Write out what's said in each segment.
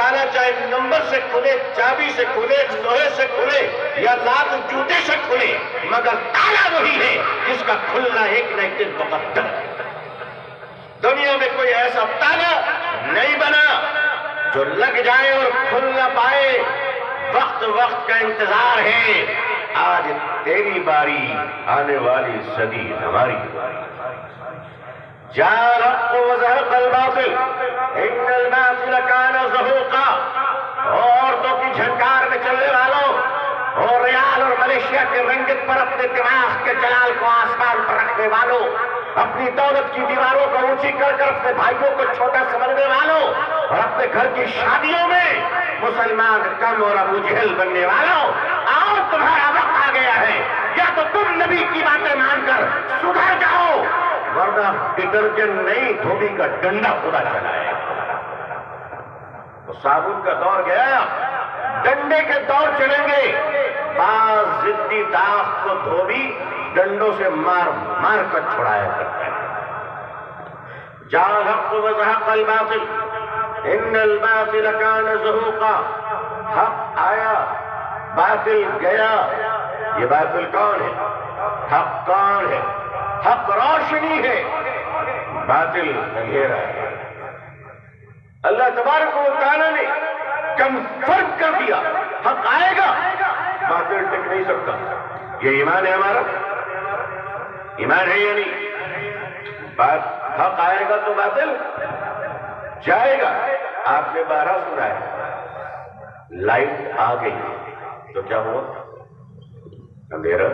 تالا چاہے نمبر سے کھلے، چابی سے کھلے، لوہے سے کھلے یا لاکھ جوتے سے کھلے، مگر تالا وہی ہے جس کا کھلنا ایک نہ ایک دن مقدر ہے۔ دنیا میں کوئی ایسا تالا نہیں بنا جو لگ جائے اور کھل نہ پائے۔ وقت وقت کا انتظار ہے، آج تیری باری، آنے والی صدی ہماری باری۔ جاء الحق وزهق الباطل ان الباطل كان زهوقا۔ عورتوں کی جھنکار میں چلنے والوں اور ریال اور ملیشیا کے رنگت پر اپنے دماغ کے جلال کو آسمان پر رکھنے والوں، اپنی دولت کی دیواروں کو اونچی کر کر اپنے بھائیوں کو چھوٹا سمجھنے والوں اور اپنے گھر کی شادیوں میں مسلمان کم اور ابو جہل بننے والوں، آؤ تمہارا وقت آ گیا ہے۔ یا تو تم نبی کی باتیں مان کر سدھر جاؤ، ورنہ ڈٹرجنٹ نہیں، دھوبی کا ڈنڈا خدا چلائے۔ تو صابن کا دور گیا، ڈنڈے کے دور چلیں گے۔ بعض ضدی داغ کو دھوبی ڈنڈوں سے مار مار کر چھڑایا کرتا ہے۔ جاء الحق وزهق الباطل ان الباطل كان زهوقا۔ حق آیا، باطل گیا۔ یہ باطل کون ہے؟ حق کون ہے؟ حق روشنی ہے، باطل اندھیرا ہے۔ اللہ تبارک و تعالیٰ نے کنفرم کر دیا، حق آئے گا، باطل ٹک نہیں سکتا۔ یہ ایمان ہے ہمارا، ایمان ہے یا نہیں؟ حق آئے گا تو باطل جائے گا۔ آپ نے 12 سنا ہے، لائٹ آ گئی تو کیا ہوا؟ اندھیرا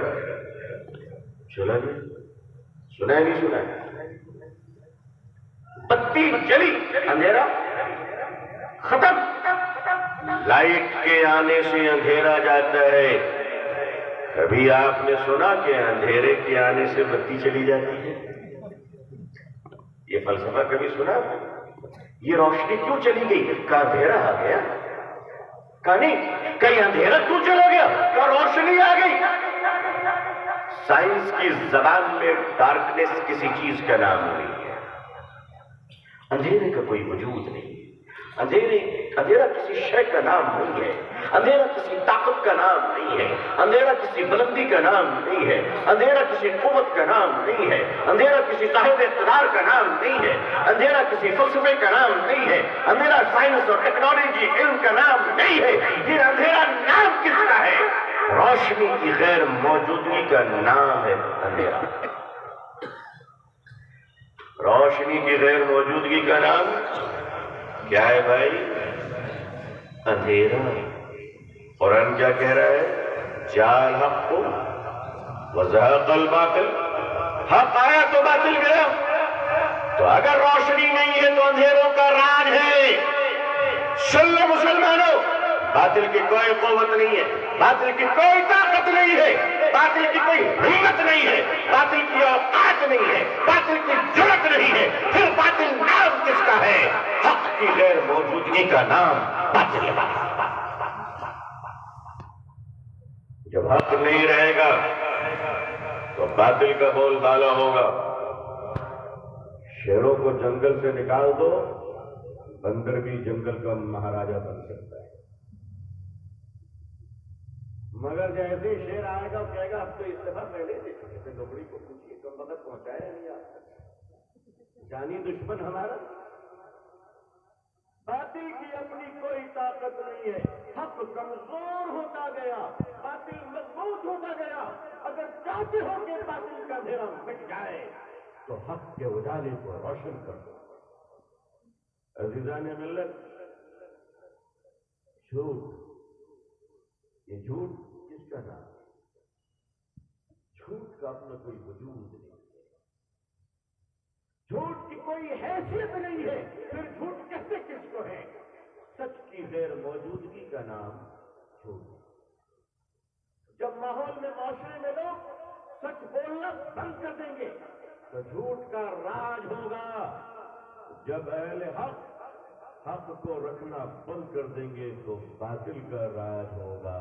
چلا گیا۔ سنا ہے نہیں سنا ہے؟ بتی جلی، اندھیرا ختم۔ لائٹ کے آنے سے اندھیرا جاتا ہے۔ کبھی آپ نے سنا کہ اندھیرے کے آنے سے بتی چلی جاتی ہے؟ یہ فلسفہ کبھی سنا؟ یہ روشنی کیوں چلی گئی؟ کا اندھیرا آ گیا؟ کا نہیں، کہیں اندھیرا کیوں چلا گیا؟ کا روشنی آ گئی؟ سائنس کی زبان میں ڈارکنیس کسی چیز کا نام نہیں ہے، اندھیرے کا کوئی وجود نہیں۔ اندھیرا کسی شے کا نام نہیں ہے، اندھیرا کسی طاقت کا نام نہیں ہے، اندھیرا کسی بلندی کا نام نہیں ہے، اندھیرا کسی قوت کا نام نہیں ہے، اندھیرا کسی صاحب اقتدار کا نام نہیں ہے، اندھیرا کسی فلسفے کا نام نہیں ہے، اندھیرا سائنس اور ٹیکنالوجی علم کا نام نہیں ہے۔ یہ اندھیرا نام کس کا ہے؟ روشنی کی غیر موجودگی کا نام ہے اندھیرا۔ روشنی کی غیر موجودگی کا نام کیا ہے بھائی؟ اندھیرا۔ قرآن کیا کہہ رہا ہے؟ جاء الحق وزهق الباطل۔ حق آیا تو باطل گیا۔ تو اگر روشنی نہیں ہے تو اندھیروں کا راج ہے۔ سن لو مسلمانوں، باطل کی کوئی قوت نہیں ہے، باطل کی کوئی طاقت نہیں ہے، باطل کی کوئی ہمت نہیں ہے، باطل کی اوقات نہیں ہے، باطل کی جرأت نہیں ہے۔ پھر باطل نام کس کا ہے؟ حق کی غیر موجودگی کا نام باطل ہے۔ جب حق نہیں رہے گا تو باطل کا بول بالا ہوگا۔ شیروں کو جنگل سے نکال دو، بندر بھی جنگل کا مہاراجا بن سکتا ہے، مگر جیسے شیر آئے گا کہے گا اب تو اس دفعہ پہلے سے لوگڑی کو پوچھیے کم وقت پہنچایا نہیں آپ تک، جانی دشمن ہمارا۔ باطل کی اپنی کوئی طاقت نہیں ہے، حق کمزور ہوتا گیا، باطل مضبوط ہوتا گیا۔ اگر چاہتے ہو کہ باطل کا اندھیرا مٹ جائے تو حق کے اجالے کو روشن کر دو۔ عزیزان ملت، جھوٹ، یہ جھوٹ کس کا نام ہے؟ جھوٹ کا اپنا کوئی وجود نہیں ہے، جھوٹ کی کوئی حیثیت نہیں ہے، پھر جھوٹ کہتے کس کو ہے؟ سچ کی غیر موجودگی کا نام جھوٹ ہے۔ جب ماحول میں، معاشرے میں لوگ سچ بولنا بند کر دیں گے تو جھوٹ کا راج ہوگا۔ جب اہل حق کو رکھنا بند کر دیں گے تو باطل کا راج ہوگا،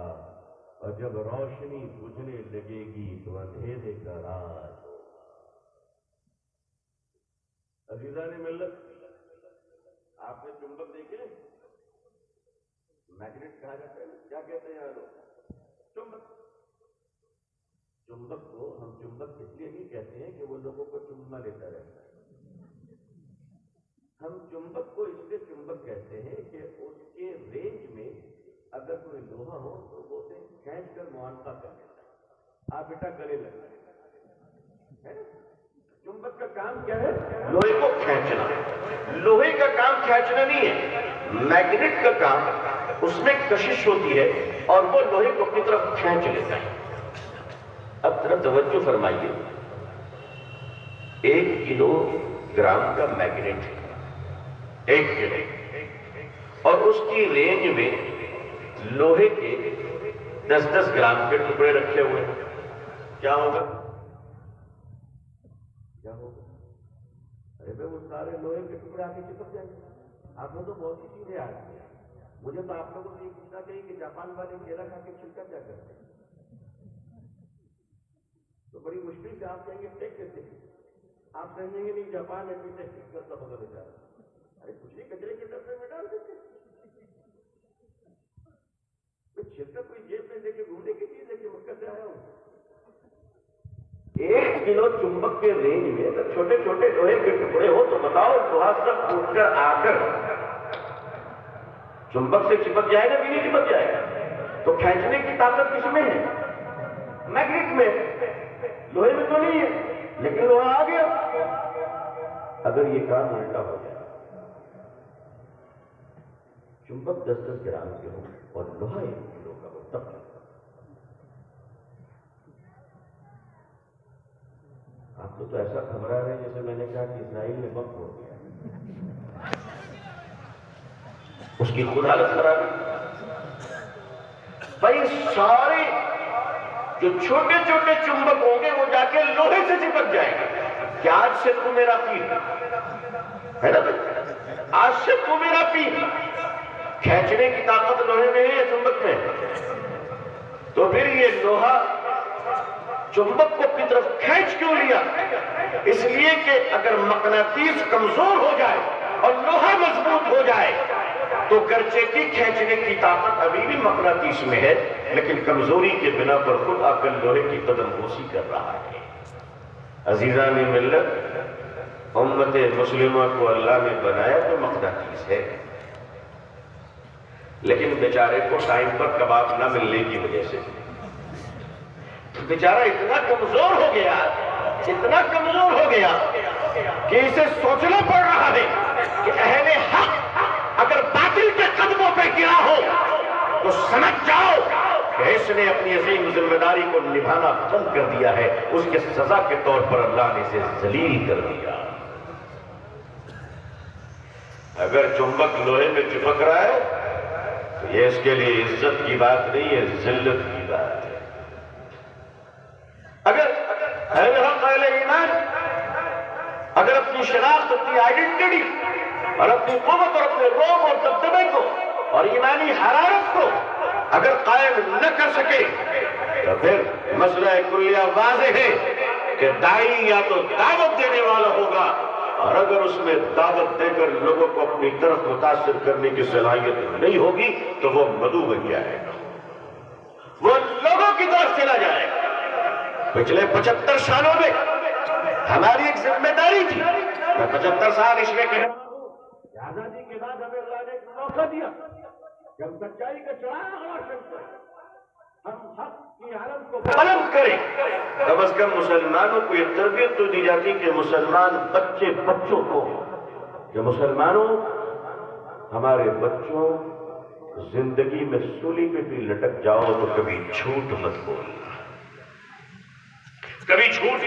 اور جب روشنی بجھنے لگے گی تو اندھیرے کا راج ہوگا۔ عزیزان ملت، آپ نے چنبک دیکھے؟ میگنیٹ کہا جاتا ہے. کیا کہتے ہیں یہاں لوگ؟ چمبک. چمبک کو ہم چمبک اس لیے نہیں کہتے ہیں کہ وہ لوگوں کو چمبا لیتا رہتا ہے. ہم چمبک کو اس لیے چمبک کہتے ہیں کہ اس کے رینج میں اگر کوئی لوہا ہو تو وہ اسے کھینچ کر معانقہ کر دیتا ہے. آپ بیٹا گلے لگا. چمبک کا کام کیا ہے؟ لوہے کو کھینچنا. لوہے کا کام کھینچنا نہیں ہے. میگنیٹ کا کام اس میں کشش ہوتی ہے اور وہ لوہے کو اپنی طرف کھینچ لیتا ہے. اب ذرا توجہ فرمائیے. 1 کلو گرام کا میگنیٹ 1 کلو اور اس کی رینج میں لوہے کے 10-10 گرام کے ٹکڑے رکھے ہوئے ہیں. کیا ہوگا؟ ارے بھائی وہ سارے لوہے کے ٹکڑے آگے چپک جائیں گے. آپ نے تو بہت سی چیزیں آ رہی ہیں. مجھے تو آپ لوگوں سے یہ پوچھنا چاہیے کہ جاپان والے کیلا کھا کے چھلکا کیا کرتے ہیں؟ تو بڑی مشکل سے آپ کہیں گے ٹیک دیتے ہیں. آپ کہیں گے نہیں جاپان ہے کوئی ٹیک کرتا ہوگا بیچارہ. ارے کچھ نہیں کچرے کے ڈبے میں ڈال دیتے. چھلکا کوئی جیب میں لے کے گھومنے کی چیز ہے کہ مکہ سے آیا ہوں. 1 کلو چمبک کے رینج میں اگر چھوٹے چھوٹے لوہے کے ٹکڑے ہو تو بتاؤ لوہا سب ٹوٹ کر آ کر چمبک سے چپک جائے گا کہ نہیں چپک جائے گا؟ تو کھینچنے کی طاقت کس میں ہے؟ میگنیٹ میں. لوہے میں تو نہیں ہے لیکن لوہا آ گیا. اگر یہ کام الٹا ہو جائے چمبک 10-10 گرام کے ہو اور لوہا 1 کلو کا ہو تب آپ کو تو ایسا گھبرا رہے ہیں جیسے میں نے کہا کہ اسرائیل نے بم پھوڑ دیا. اس کی خود حالت خراب ہے. بھائی سارے جو چھوٹے چھوٹے چمبک ہوں گے وہ جا کے لوہے سے چپک جائیں گے. کہ آج سے تو میرا پیر ہے نا بھائی. آج سے تو میرا پیر. کھینچنے کی طاقت لوہے میں ہے یا چمبک میں؟ تو پھر یہ لوہا چمبک کو اپنی طرف کھینچ کیوں لیا؟ اس لیے کہ اگر مقناطیس کمزور ہو جائے اور لوہا مضبوط ہو جائے تو گرچہ کی کھینچنے کی طاقت ابھی بھی مقناطیس میں ہے لیکن کمزوری کے بنا پر خود آ کر لوہے کی قدم بوسی کر رہا ہے. عزیزان ملت، امت مسلمہ کو اللہ نے بنایا تو مقناطیس ہے لیکن بیچارے کو ٹائم پر کباب نہ ملنے کی وجہ سے بیچارہ اتنا کمزور ہو گیا کہ اسے سوچنا پڑ رہا ہے کہ اہل حق اگر باطل کے قدموں پہ گرا ہو تو سمجھ جاؤ کہ اس نے اپنی عظیم ذمہ داری کو نبھانا بند کر دیا ہے. اس کے سزا کے طور پر اللہ نے اسے ذلیل کر دیا. اگر چمبک لوہے میں چپک رہا ہے تو یہ اس کے لیے عزت کی بات نہیں ہے، ذلت کی بات ہے. اگر اہل حق اہل ایمان اگر اپنی شناخت، اپنی آئیڈینٹی اور اپنی قوت اور اپنے روم اور دبدبے کو اور ایمانی حرارت کو اگر قائم نہ کر سکے تو پھر مسئلہ کلیہ واضح ہے کہ داعی یا تو دعوت دینے والا ہوگا اور اگر اس میں دعوت دے کر لوگوں کو اپنی طرف متاثر کرنے کی صلاحیت نہیں ہوگی تو وہ مدعو بن جائے گا، وہ لوگوں کی طرف چلا جائے گا. پچھلے 75 سالوں میں ہماری ایک ذمہ داری تھی. میں 75 سال اس میں کہہ رہا ہوں آزادی کے بعد ہمیں اللہ نے ایک موقع دیا کہ ہم سچائی کا چراغ روشن کریں، ہم حق کی عالم کو قلم کریں. کم از کم مسلمانوں کو یہ تربیت تو دی جاتی کہ مسلمان بچوں کو کہ مسلمانوں ہمارے بچوں زندگی میں سولی پہ بھی لٹک جاؤ تو کبھی جھوٹ مت بولنا، کبھی جھوٹ